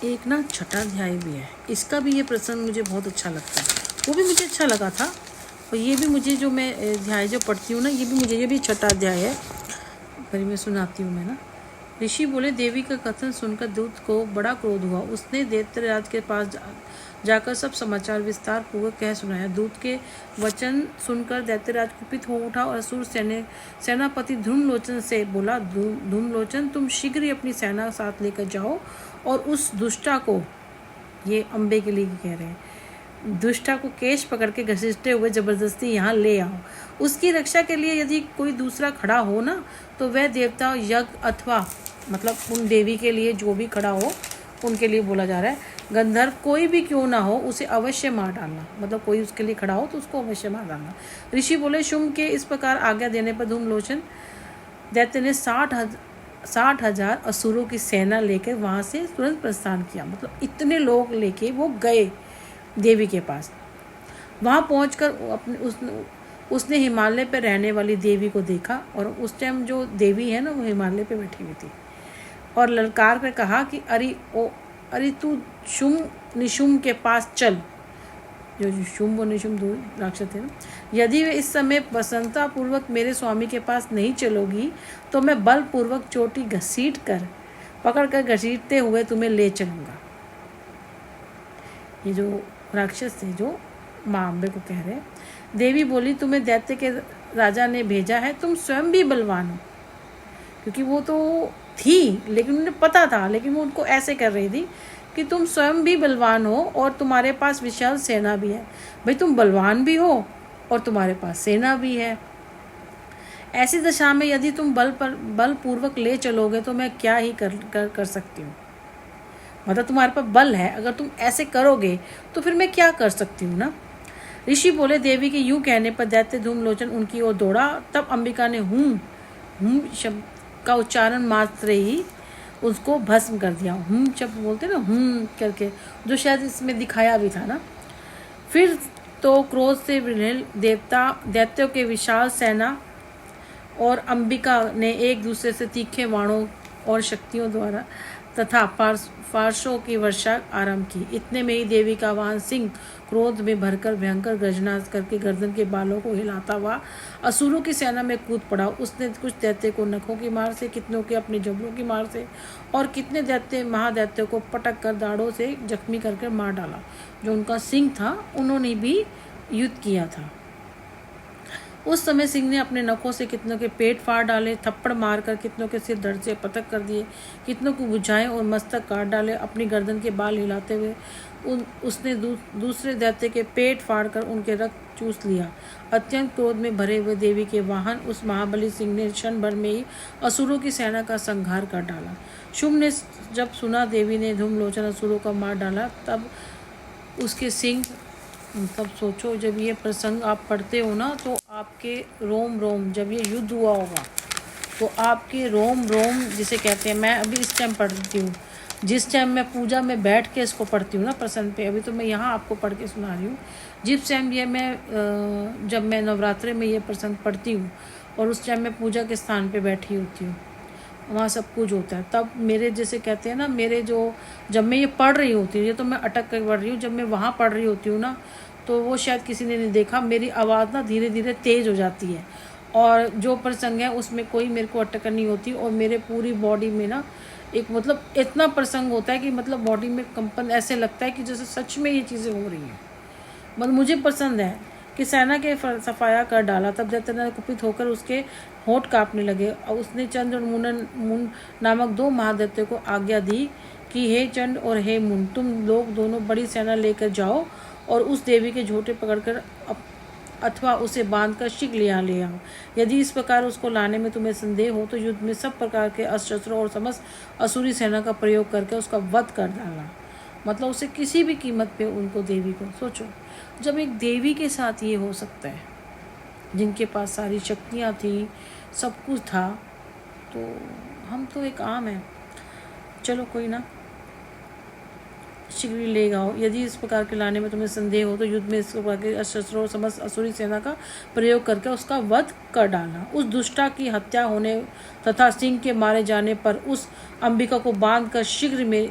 एक ना छठा अध्याय भी है, इसका भी ये प्रसंग मुझे बहुत अच्छा लगता है। वो भी मुझे अच्छा लगा था और ये भी मुझे जो मैं अध्याय जो पढ़ती हूँ ना, ये भी छठा अध्याय है। पर मैं सुनाती हूँ मैं ना। ऋषि बोले, देवी का कथन सुनकर दूत को बड़ा क्रोध हुआ। उसने दैत्यराज के पास जाकर सब समाचार विस्तार पूर्वक कह सुनाया। दूत के वचन सुनकर दैत्यराज कुपित हो उठा और असुर सेनापति धूम्रलोचन से बोला, धूम्रलोचन, तुम शीघ्र ही अपनी सेना साथ लेकर जाओ और उस दुष्टा को, ये अम्बे के लिए कह रहे हैं, दुष्टा को केश पकड़ के घसीटते हुए जबरदस्ती यहाँ ले आओ। उसकी रक्षा के लिए यदि कोई दूसरा खड़ा हो ना, तो वह देवता यज्ञ अथवा मतलब उन देवी के लिए जो भी खड़ा हो उनके लिए बोला जा रहा है, गंधर्व कोई भी क्यों ना हो, उसे अवश्य मार डालना। मतलब कोई उसके लिए खड़ा हो तो उसको अवश्य मार डालना। ऋषि बोले, शुंभ के इस प्रकार आज्ञा देने पर धूम्रलोचन दैत्य ने 60,000 असुरों की सेना लेकर वहाँ से तुरंत प्रस्थान किया। मतलब इतने लोग लेके वो गए देवी के पास। वहाँ पहुंचकर उसने हिमालय पर रहने वाली देवी को देखा और उस टाइम जो देवी है ना, वो हिमालय पे बैठी हुई थी और ललकार कर कहा कि अरे तू शुंभ निशुंभ के पास चल। जो शुंभ और निशुंभ दो राक्षस थे ना, यदि वे इस समय प्रसन्नता पूर्वक मेरे स्वामी के पास नहीं चलोगी तो मैं बलपूर्वक चोटी पकड़कर घसीटते हुए तुम्हें ले चलूँगा। ये जो राक्षस थे जो माँ अम्बे को कह रहे, देवी बोली, तुम्हें दैत्य के राजा ने भेजा है, तुम स्वयं भी बलवान हो। क्योंकि वो तो थी लेकिन उन्हें पता था, लेकिन वो उनको ऐसे कर रही थी कि तुम स्वयं भी बलवान हो और तुम्हारे पास विशाल सेना भी है। भाई तुम बलवान भी हो और तुम्हारे पास सेना भी है। ऐसी दशा में यदि तुम बलपूर्वक ले चलोगे तो मैं क्या ही कर सकती हूँ। मतलब तुम्हारे पास बल है, अगर तुम ऐसे करोगे तो फिर मैं क्या कर सकती हूँ ना। ऋषि बोले, देवी के यूं कहने पर दैत्य धूम्रलोचन उनकी ओर दौड़ा। तब अंबिका ने हूं शब्द का उच्चारण मात्र ही उसको भस्म कर दिया। शब्द बोलते ना, करके, जो शायद इसमें दिखाया भी था ना। फिर तो क्रोध से विह्वल दैत्यों के विशाल सेना और अंबिका ने एक दूसरे से तीखे बाणों और शक्तियों द्वारा तथा पार्श्वों की वर्षा आरंभ की। इतने में ही देवी का वाहन सिंह क्रोध में भरकर भयंकर गर्जना करके गर्दन के बालों को हिलाता हुआ असुरों की सेना में कूद पड़ा। उसने कुछ दैत्य को नखों की मार से, कितनों के अपने जबड़ों की मार से और कितने महादैत्यों को पटक कर दाढ़ों से जख्मी करके मार डाला। जो उनका सिंह था उन्होंने भी युद्ध किया था। उस समय सिंह ने अपने नखों से कितनों के पेट फाड़ डाले, थप्पड़ मारकर कितनों के सिर धड़ से पतक कर दिए, कितनों को बुझाए और मस्तक काट डाले। अपनी गर्दन के बाल हिलाते हुए उसने दूसरे दैत्य के पेट फाड़कर उनके रक्त चूस लिया। अत्यंत क्रोध में भरे हुए देवी के वाहन उस महाबली सिंह ने क्षण भर में ही असुरों की सेना का संहार कर डाला। शुंभ ने जब सुना देवी ने धूम्रलोचन असुरों का मार डाला, तब उसके सिंह, तब सोचो जब ये प्रसंग आप पढ़ते हो ना, तो आपके रोम रोम, जब ये युद्ध हुआ होगा तो आपके रोम रोम जिसे कहते हैं, मैं अभी इस टाइम पढ़ती हूँ, जिस टाइम मैं पूजा में बैठ के इसको पढ़ती हूँ ना प्रसंग पे, अभी तो मैं यहाँ आपको पढ़ के सुना रही हूँ। जिस टाइम ये मैं जब मैं नवरात्रे में ये प्रसंग पढ़ती हूँ और उस टाइम मैं पूजा के स्थान पे बैठी होती हूँ, वहाँ सब कुछ होता है, तब मेरे जैसे कहते हैं ना, मेरे जो जब मैं ये पढ़ रही होती हूँ, ये तो मैं अटक कर पढ़ रही हूँ, जब मैं वहाँ पढ़ रही होती हूँ ना, तो वो शायद किसी ने नहीं देखा, मेरी आवाज़ ना धीरे धीरे तेज़ हो जाती है और जो प्रसंग है उसमें कोई मेरे को अटक नहीं होती और मेरे पूरी बॉडी में ना एक मतलब इतना प्रसंग होता है कि मतलब बॉडी में कंपन, ऐसे लगता है कि जैसे सच में ये चीज़ें हो रही हैं। मतलब मुझे पसंद है कि सेना के सफाया कर डाला। तब दैत्य कुपित होकर उसके होंठ कांपने लगे और उसने चंद्र और मुन नामक 2 महादैत्यों को आज्ञा दी कि हे चंड और हे मुन, तुम लोग दोनों बड़ी सेना लेकर जाओ और उस देवी के झोटे पकड़कर अथवा उसे बांधकर शीघ्र ले आओ। यदि इस प्रकार उसको लाने में तुम्हें संदेह हो तो युद्ध में सब प्रकार के अस्त्रों और समस्त असुरी सेना का प्रयोग करके उसका वध कर डालना। मतलब उसे किसी भी कीमत पे उनको, देवी को, सोचो जब एक देवी के साथ ये हो सकता है, जिनके पास सारी शक्तियाँ थी, सब कुछ था, तो हम तो एक आम हैं। चलो कोई ना, शीघ्र ले आओ। यदि इस प्रकार के लाने में तुम्हें संदेह हो तो युद्ध में इस प्रकार के अस्त्रों और समस्त असुरी सेना का प्रयोग करके उसका वध कर डालना। उस दुष्टा की हत्या होने तथा सिंह के मारे जाने पर उस अंबिका को बांध कर शीघ्र में